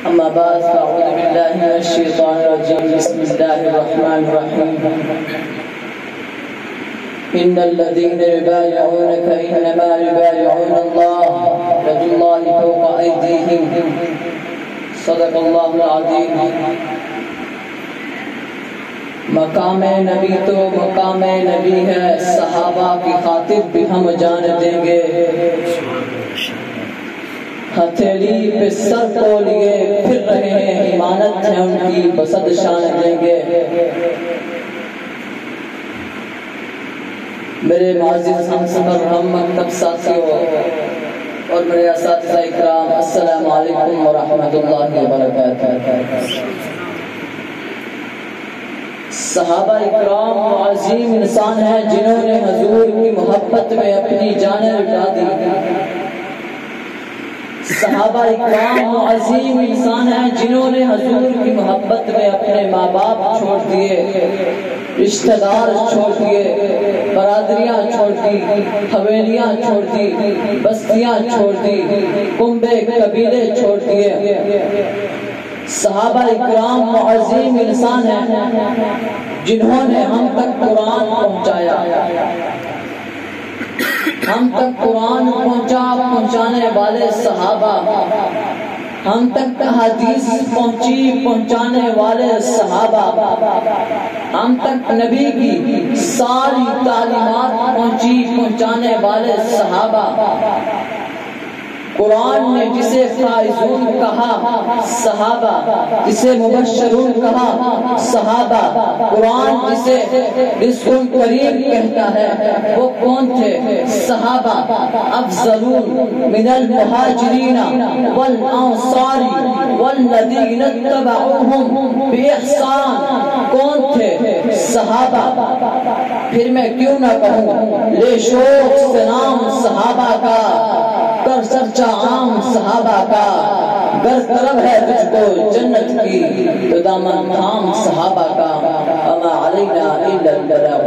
أما بعد فأعوذ بالله من الشيطان الرجيم بسم الله الرحمن الرحيم إن الذين يبايعونك إنما يبايعون الله يد الله فوق أيديهم صدق الله العظيم. مقام نبی تو مقام نبی ہے، صحابہ کی خاطر بھی ہم جان دیں گے. ہتھیلی پہ سر کو لیے پھر رہے ہیں، ایمانت ہے ان کی بسد شان دیں گے. میرے معزز ہم سفر ہم مکتب ساتھیوں اور میرے اساتذہ اکرام، السلام علیکم ورحمۃ اللہ وبرکاتہ. صحابہ اکرام عظیم انسان ہیں جنہوں نے حضور کی محبت میں اپنی جانیں لٹا دی. صحابہ اکرام عظیم انسان ہیں جنہوں نے حضور کی محبت میں اپنے ماں باپ چھوڑ دیے، رشتہ دار چھوڑ دیے، برادریاں چھوڑ دی، حویلیاں چھوڑ دی، بستیاں چھوڑ دی، کنبے قبیلے چھوڑ دیے. صحابہ اکرام عظیم انسان ہیں جنہوں نے ہم تک قرآن پہنچایا. ہم تک قرآن پہنچانے والے صحابہ، ہم تک حدیث پہنچانے والے صحابہ، ہم تک نبی کی ساری تعلیمات پہنچانے والے صحابہ. قرآن نے جسے فائزون کہا صحابہ، جسے مبشرون کہا صحابہ، قرآن جسے رزق کریم کہتا ہے وہ کون تھے؟ صحابہ. افضلون من المہاجرین والانصار والذین اتبعوہم باحسان. کون تھے؟ صحابہ. پھر میں کیوں نہ کہوں، لے شوق سے نام صحابہ کا، کر چرچا عام صحابہ کا. گر طلب ہے تجھ کو جنت کی تو دامن تھام صحابہ کا. اما علینا الا البلاغ.